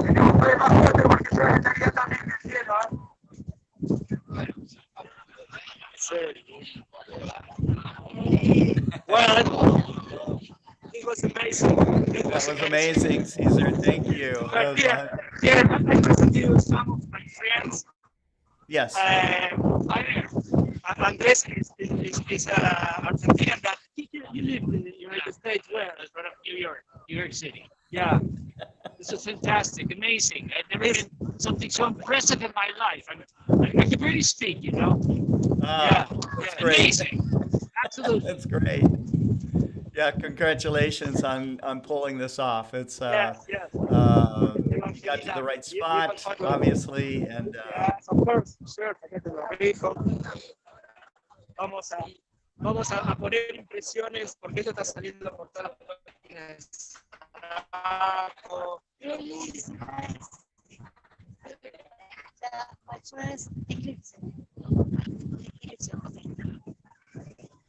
Tenemos que ir más fuerte porque se estaría también del cielo, Well, it was amazing. That was amazing, Cesar. Thank you. Yeah, I presented you some of my friends. Yes. Andres is Argentinian that you live in the United States. Where? That's right up New York City. Yeah. This is fantastic, amazing. I've never been something so impressive in my life. I can barely speak, you know. That's great. Amazing. Absolutely. That's great. Yeah, congratulations on pulling this off. It's Yes. you got to the right spot, obviously, and Yes, of course, sure. Vamos a poner impresiones porque esto está saliendo por todas las páginas.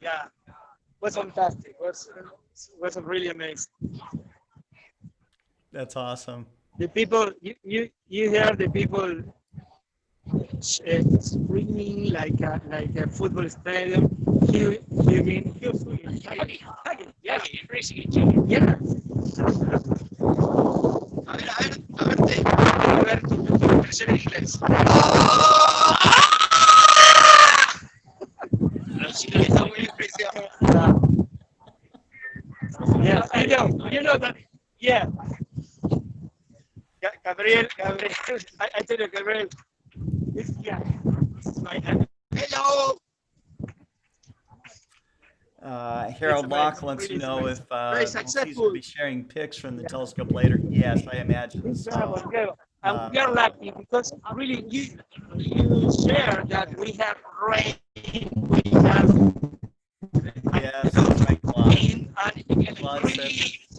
Yeah, was fantastic. Was really amazing. that's awesome. The people, you hear the people screaming like a football stadium. You mean Yeah, you're racing each other. yeah. A ver tu impresión en inglés. Está muy impresionante. Yeah, I know that. Yeah. Gabriel, I tell you, Gabriel, this is my hello. Harold It's Locke amazing. wants to Really know amazing. if Very Cesar successful. will be sharing pics from the telescope later. Yes, I imagine so. And we are lucky because really you share that we have rain, we have Yes, that's right, Claude. rain, and Claude said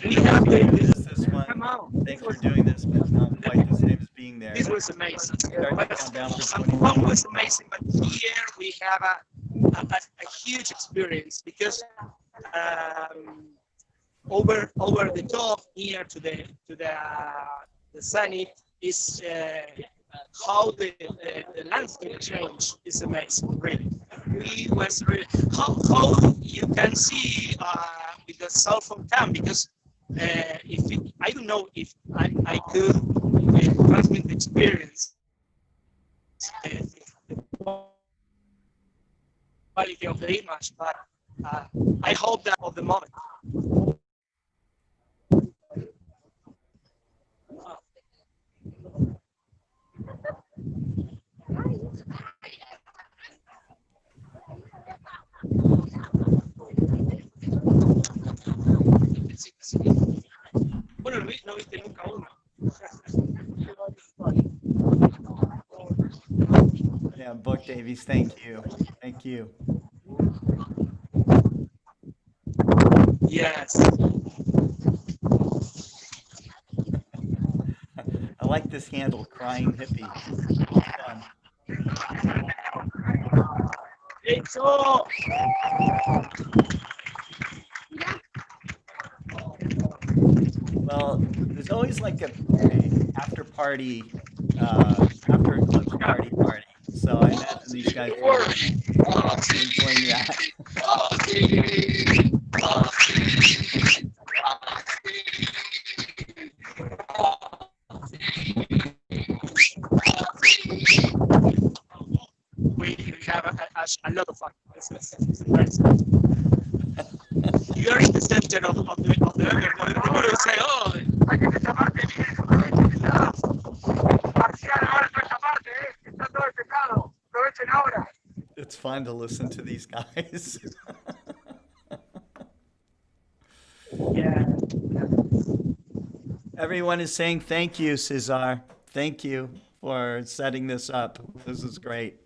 we have this one. come out. Thanks for doing this, but not quite the same as being there. This was amazing. Starting to count down for San 20 Juan was amazing, but here we have a huge experience because over the top here to the summit is how the landscape change is amazing. Really, we was really how you can see with the cell phone cam because I don't know if I could transmit the experience. The quality of the image, but I hope that of the moment. Bueno, no viste nunca uno. Book Davies. Thank you. Thank you. Yes. I like this handle, Crying Hippie. Fun. Eso. Well, there's always like a after party, after eclipse party. So I imagine these guys are enjoying that. We have a lot of fun. It's very sad. You're in the center of the everybody will say, oh, hay que esa parte parcial ahora toda esa parte, está todo secado, aprovechen ahora. It's fun to listen to these guys. Yeah. Everyone is saying thank you, Cesar. Thank you for setting this up. This is great.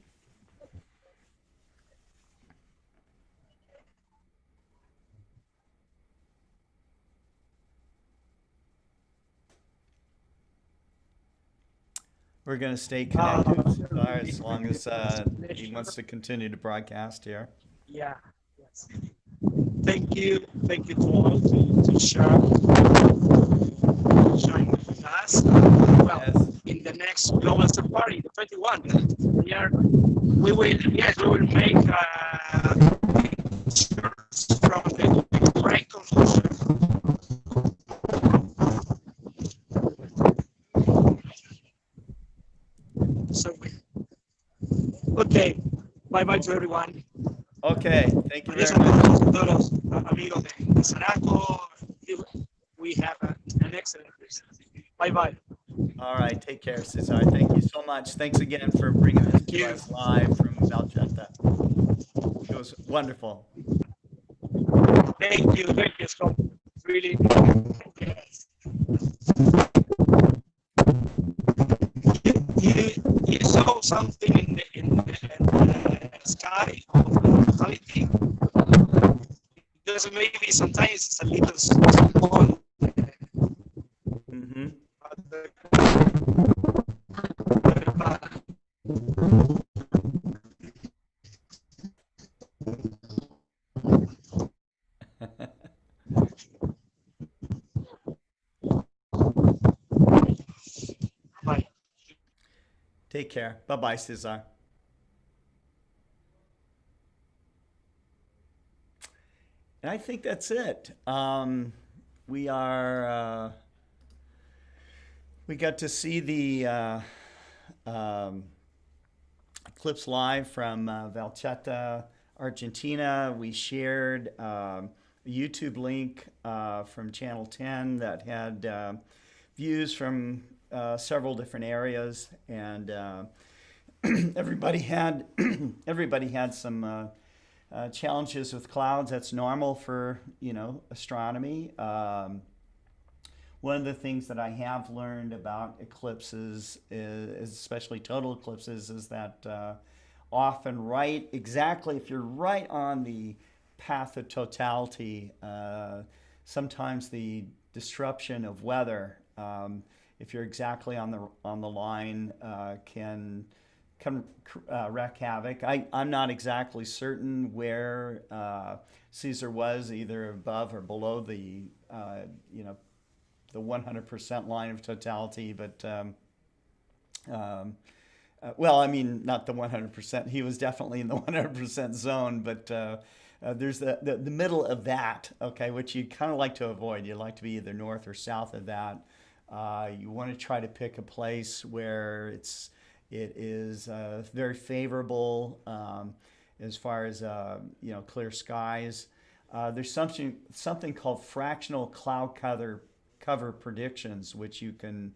We're going to stay connected, Cesar, as long as he wants to continue to broadcast here. Yeah. Yes. Thank you. Thank you to all to share sharing with us. Well, Yes. in the next global surf party, the 21, we will make shirts from the great conclusion. So, okay, bye bye to everyone. Okay, thank you Adiós very a much. todos los amigos de Zaraco. We have an excellent Christmas. Bye bye. All right, take care, Cesar. Thank you so much. Thanks again for bringing this to us live from Valcheta. It was wonderful. Thank you, Scott. Really. You saw something in the sky of the totality. Because maybe sometimes it's a little small. Hmm. Bye. Take care. Bye-bye, Cesar. And I think that's it. We are, we got to see the eclipse live from Valcheta, Argentina. We shared a YouTube link from Channel 10 that had views from several different areas, and everybody had everybody had some challenges with clouds. That's normal for astronomy. One of the things that I have learned about eclipses, especially total eclipses, is that often exactly if you're right on the path of totality, sometimes the disruption of weather, if you're exactly on the line, can wreak havoc. I'm not exactly certain where Cesar was, either above or below the the 100% line of totality, but well, I mean, not the 100%. He was definitely in the 100% zone, but there's the middle of that, okay, which you kind of like to avoid. You like to be either north or south of that. You want to try to pick a place where it is very favorable as far as clear skies. There's something called fractional cloud cover predictions, which you can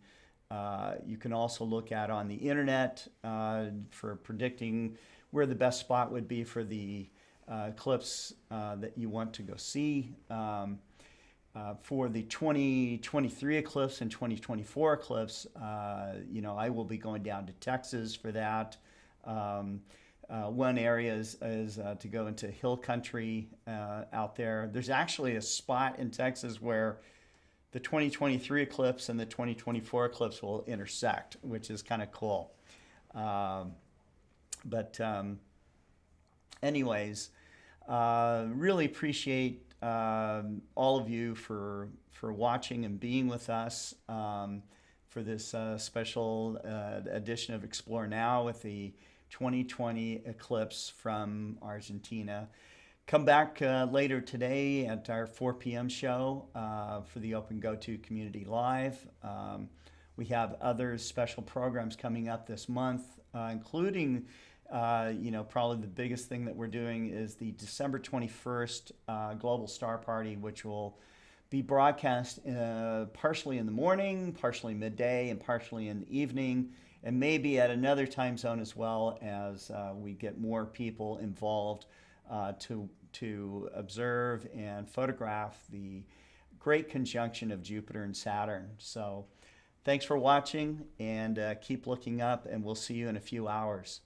also look at on the internet for predicting where the best spot would be for the eclipse that you want to go see. For the 2023 eclipse and 2024 eclipse, I will be going down to Texas for that. One area is to go into hill country out there. There's actually a spot in Texas where the 2023 eclipse and the 2024 eclipse will intersect, which is kind of cool. Anyways, really appreciate all of you for watching and being with us for this special edition of Explore Now with the 2020 eclipse from Argentina. Come back later today at our 4 p.m. show for the Open Go-To Community Live. We have other special programs coming up this month, including, probably the biggest thing that we're doing is the December 21st Global Star Party, which will be broadcast partially in the morning, partially midday, and partially in the evening, and maybe at another time zone as well as we get more people involved to observe and photograph the great conjunction of Jupiter and Saturn. So thanks for watching, and keep looking up, and we'll see you in a few hours.